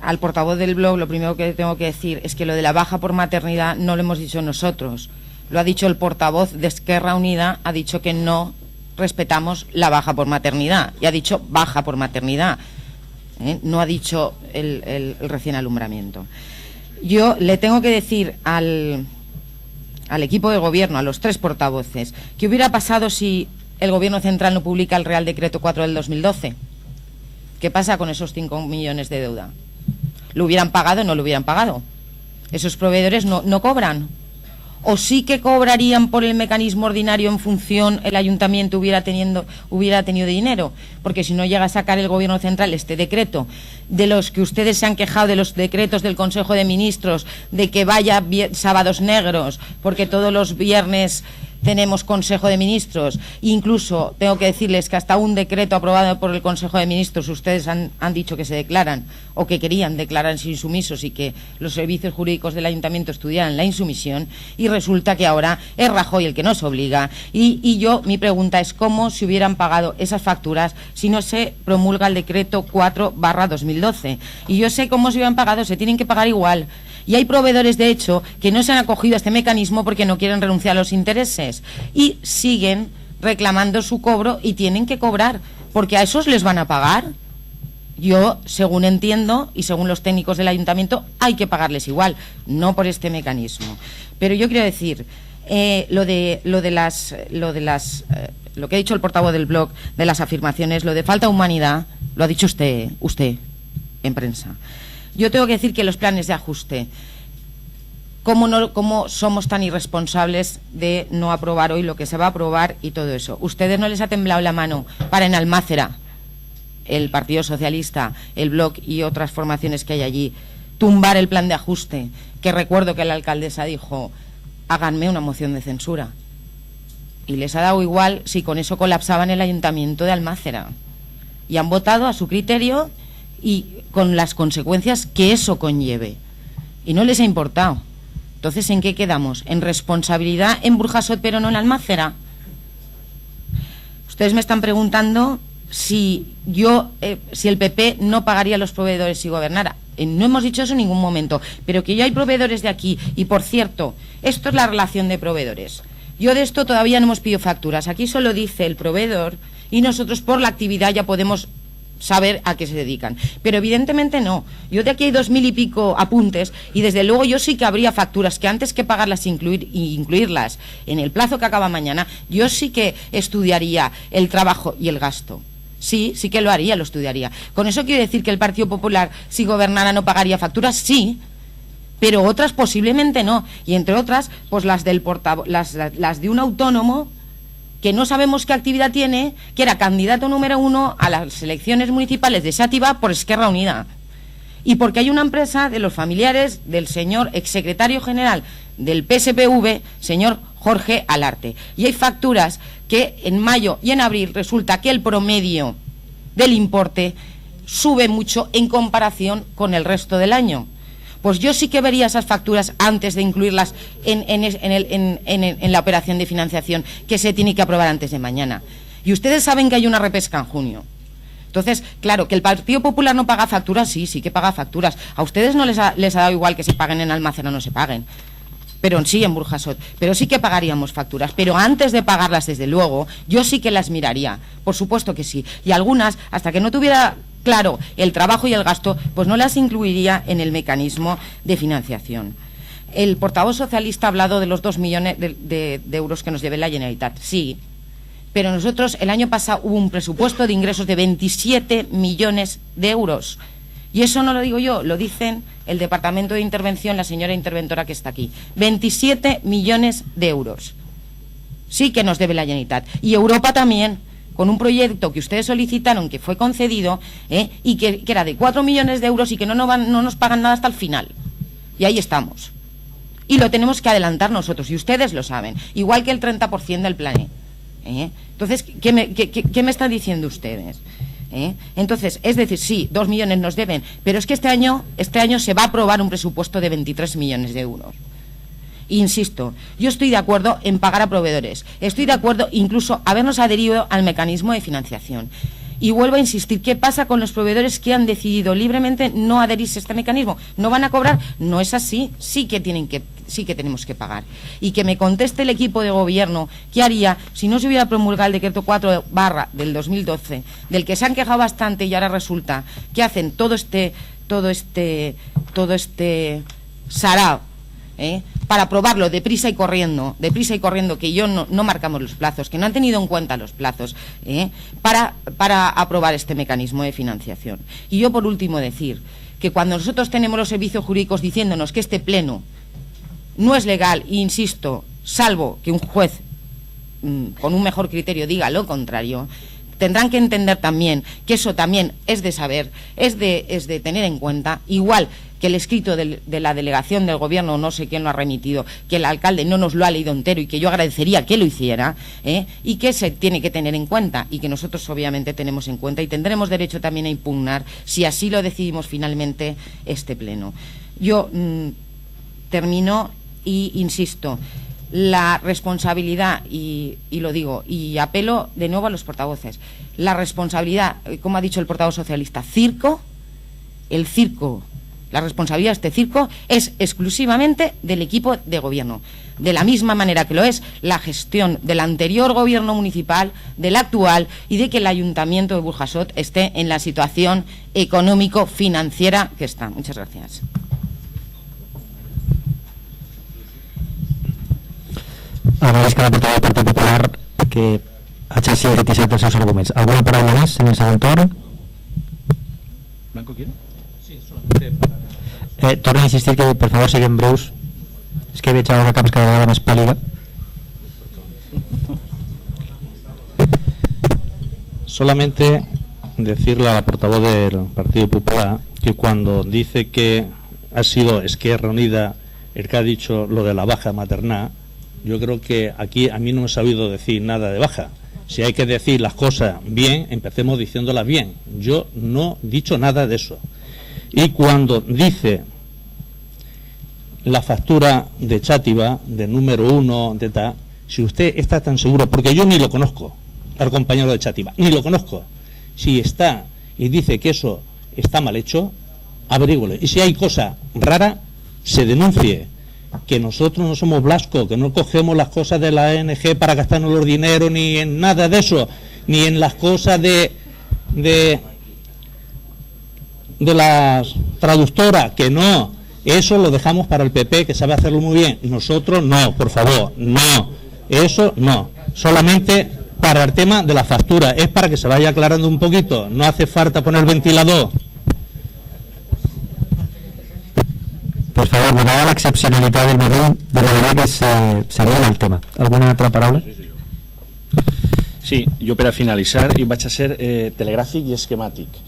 al portavoz del blog, lo primero que tengo que decir es que lo de la baja por maternidad no lo hemos dicho nosotros. Lo ha dicho el portavoz de Esquerra Unida, ha dicho que no respetamos la baja por maternidad. Y ha dicho baja por maternidad. No ha dicho el recién alumbramiento. Yo le tengo que decir al equipo de gobierno, a los 3 portavoces, ¿qué hubiera pasado si el gobierno central no publica el Real Decreto 4 del 2012? ¿Qué pasa con esos 5 millones de deuda? ¿Lo hubieran pagado o no lo hubieran pagado? Esos proveedores no cobran. ¿O sí que cobrarían por el mecanismo ordinario en función el ayuntamiento hubiera tenido dinero? Porque si no llega a sacar el gobierno central este decreto, de los que ustedes se han quejado, de los decretos del Consejo de Ministros, de que vaya sábados negros, porque todos los viernes tenemos Consejo de Ministros, incluso tengo que decirles que hasta un decreto aprobado por el Consejo de Ministros ustedes han dicho que se declaran o que querían declararse insumisos y que los servicios jurídicos del Ayuntamiento estudiaran la insumisión, y resulta que ahora es Rajoy el que nos obliga. Y mi pregunta es cómo se hubieran pagado esas facturas si no se promulga el decreto 4/2012. Y yo sé cómo se hubieran pagado, se tienen que pagar igual. Y hay proveedores, de hecho, que no se han acogido a este mecanismo porque no quieren renunciar a los intereses y siguen reclamando su cobro y tienen que cobrar, porque a esos les van a pagar. Yo, según entiendo, y según los técnicos del ayuntamiento, hay que pagarles igual, no por este mecanismo. Pero yo quiero decir, lo que ha dicho el portavoz del blog, de las afirmaciones, lo de falta de humanidad, lo ha dicho usted en prensa. Yo tengo que decir que los planes de ajuste, ¿cómo somos tan irresponsables de no aprobar hoy lo que se va a aprobar y todo eso? ¿Ustedes no les ha temblado la mano para en Almácera, el Partido Socialista, el Bloc y otras formaciones que hay allí, tumbar el plan de ajuste? Que recuerdo que la alcaldesa dijo, háganme una moción de censura. Y les ha dado igual si con eso colapsaban el ayuntamiento de Almácera. Y han votado a su criterio y con las consecuencias que eso conlleve. Y no les ha importado. Entonces, ¿en qué quedamos? ¿En responsabilidad en Burjasot pero no en Almácera? Ustedes me están preguntando si el PP no pagaría a los proveedores si gobernara. No hemos dicho eso en ningún momento, pero que ya hay proveedores de aquí. Y por cierto, esto es la relación de proveedores. Yo de esto todavía no hemos pedido facturas. Aquí solo dice el proveedor y nosotros por la actividad ya podemos saber a qué se dedican, pero evidentemente no. Yo de aquí hay 2000 y pico apuntes y desde luego yo sí que habría facturas que antes que pagarlas e incluirlas en el plazo que acaba mañana, yo sí que estudiaría el trabajo y el gasto. Sí que lo haría, lo estudiaría. ¿Con eso quiere decir que el Partido Popular, si gobernara, no pagaría facturas? Sí, pero otras posiblemente no. Y entre otras, pues las del las de un autónomo que no sabemos qué actividad tiene, que era candidato número 1 a las elecciones municipales de Xàtiva por Esquerra Unida. Y porque hay una empresa de los familiares del señor exsecretario general del PSPV, señor Jorge Alarte. Y hay facturas que en mayo y en abril resulta que el promedio del importe sube mucho en comparación con el resto del año. Pues yo sí que vería esas facturas antes de incluirlas en la operación de financiación que se tiene que aprobar antes de mañana. Y ustedes saben que hay una repesca en junio. Entonces, claro, que el Partido Popular no paga facturas, sí que paga facturas. A ustedes no les ha dado igual que se paguen en Almácera o no se paguen. Pero sí en Burjasot. Pero sí que pagaríamos facturas. Pero antes de pagarlas, desde luego, yo sí que las miraría. Por supuesto que sí. Y algunas, hasta que no tuviera claro el trabajo y el gasto, pues no las incluiría en el mecanismo de financiación. El portavoz socialista ha hablado de los 2 millones de euros que nos debe la Generalitat. Sí, pero nosotros el año pasado hubo un presupuesto de ingresos de 27 millones de euros. Y eso no lo digo yo, lo dicen el Departamento de Intervención, la señora interventora que está aquí. 27 millones de euros. Sí que nos debe la Generalitat. Y Europa también, con un proyecto que ustedes solicitaron, que fue concedido, y que era de 4 millones de euros y que no nos pagan nada hasta el final. Y ahí estamos. Y lo tenemos que adelantar nosotros, y ustedes lo saben, igual que el 30% del plan. Entonces, ¿qué me están diciendo ustedes? Entonces, es decir, sí, 2 millones nos deben, pero es que este año se va a aprobar un presupuesto de 23 millones de euros. Insisto, yo estoy de acuerdo en pagar a proveedores, estoy de acuerdo incluso habernos adherido al mecanismo de financiación. Y vuelvo a insistir, ¿qué pasa con los proveedores que han decidido libremente no adherirse a este mecanismo? ¿No van a cobrar? No es así, sí que tenemos que pagar. Y que me conteste el equipo de gobierno qué haría si no se hubiera promulgado el decreto 4 del 2012, del que se han quejado bastante, y ahora resulta que hacen todo este sarao, para aprobarlo deprisa y corriendo, que no marcamos los plazos, que no han tenido en cuenta los plazos, para aprobar este mecanismo de financiación. Y yo, por último, decir que cuando nosotros tenemos los servicios jurídicos diciéndonos que este pleno no es legal, e insisto, salvo que un juez con un mejor criterio diga lo contrario, tendrán que entender también que eso también es de saber, es de tener en cuenta, igual que el escrito de la delegación del gobierno, no sé quién lo ha remitido, que el alcalde no nos lo ha leído entero y que yo agradecería que lo hiciera, y que se tiene que tener en cuenta, y que nosotros obviamente tenemos en cuenta, y tendremos derecho también a impugnar, si así lo decidimos finalmente, este pleno. Yo termino y insisto, la responsabilidad, y lo digo, y apelo de nuevo a los portavoces, la responsabilidad, como ha dicho el portavoz socialista, la responsabilidad de este circo es exclusivamente del equipo de gobierno, de la misma manera que lo es la gestión del anterior gobierno municipal, del actual, y de que el ayuntamiento de Burjasot esté en la situación económico-financiera que está. Muchas gracias. Agraeix que la portaveu del Partit Popular que hagi sintetizat els seus arguments. Alguna paraula més en el segon torn? ¿Blanco quiere? Sí, solamente para... Torno a insistir que, per favor, siguem breus. És que veig la càmera cada vegada més pàl·lida. Solamente decirle a la portavoz del Partido Popular que cuando dice que ha sido Esquerra Unida el que ha dicho lo de la baja maternal, yo creo que aquí a mí no me he sabido decir nada de baja. Si hay que decir las cosas bien, empecemos diciéndolas bien. Yo no he dicho nada de eso. Y cuando dice la factura de Xàtiva, de número 1, de tal, si usted está tan seguro, porque yo ni lo conozco, al compañero de Xàtiva, ni lo conozco, si está y dice que eso está mal hecho, averígüele. Y si hay cosa rara, se denuncie. Que nosotros no somos Blasco, que no cogemos las cosas de la ONG para gastarnos los dineros, ni en nada de eso, ni en las cosas de las traductoras, que no, eso lo dejamos para el PP, que sabe hacerlo muy bien. Nosotros no, por favor, no, eso no, solamente para el tema de la factura, es para que se vaya aclarando un poquito, no hace falta poner ventilador. Per favor, donada l'excepcionalitat del moment, de manera que s'arriba al tema. Alguna altra paraula? Sí, jo per a finalitzar i vaig a ser telegràfic i esquemàtic.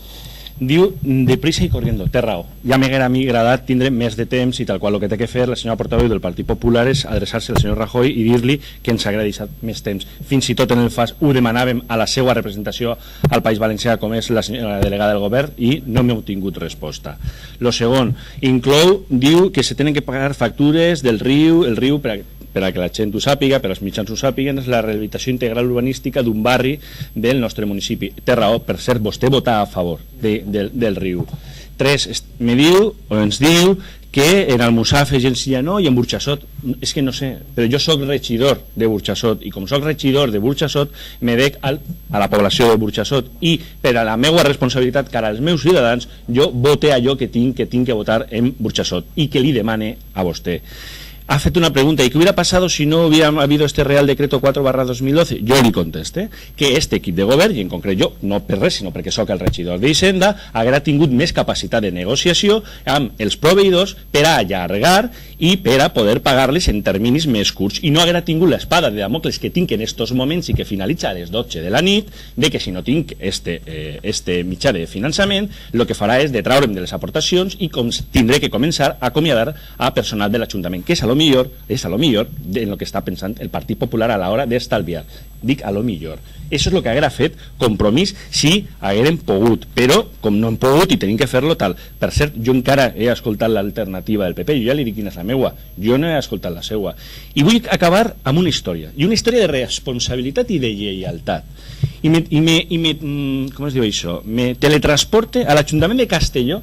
Diu deprisa i corriendo, té raó. Ja m'haguera a mi agradat tindre més de temps i tal qual el que té que fer la senyora portaveu del Partit Popular és adreçar-se al senyor Rajoy i dir-li que ens haguera deixat més temps. Fins i tot en el FAS ho demanàvem a la seva representació al País Valencià, com és la senyora delegada del govern, i no m'heu tingut resposta. Lo segon, diu que se tenen que pagar factures del riu, el riu per a que la gent ho sàpiga, per als mitjans ho sàpiguen, és la rehabilitació integral urbanística d'un barri del nostre municipi. Té raó, per cert, vostè vota a favor del riu. 3, ens diu que en Almussafes i en Sillanó i en Burxassot, és que no sé, però jo soc regidor de Burxassot i com soc regidor de Burxassot me dec a la població de Burxassot i per a la meva responsabilitat cara als meus ciutadans jo vote allò que tinc que votar en Burxassot i que li demane a vostè. Ha fet una pregunta, ¿y qué hubiera pasado si no hubiera habido este Real Decreto 4/2012? Yo li conteste que este equip de govern, i en concret jo, no per res, sinó perquè sóc el regidor d'Hisenda, haguera tingut més capacitat de negociació amb els proveïdors per a allargar i per a poder pagar-les en terminis més curts, i no haguera tingut l'espada de Damocles que tinc en estos moments i que finalitza a les 12 de la nit, de que si no tinc este mitjà de finançament, el que farà és de traure'm de les aportacions i tindré que començar a acomiadar a personal de l'Ajuntament, que és a lo millor en lo que està pensant el Partit Popular a l'hora d'estalviar. Dic a lo millor. Això és el que haguera fet compromís si haguérem pogut, però com no hem pogut i tenim que fer-lo tal. Per cert, jo encara he escoltat l'alternativa del PP, jo ja li dic quina és la meua, jo no he escoltat la seua. I vull acabar amb una història, i una història de responsabilitat i de lleialtat. com es diu això? Me teletransporte a l'Ajuntament de Castelló,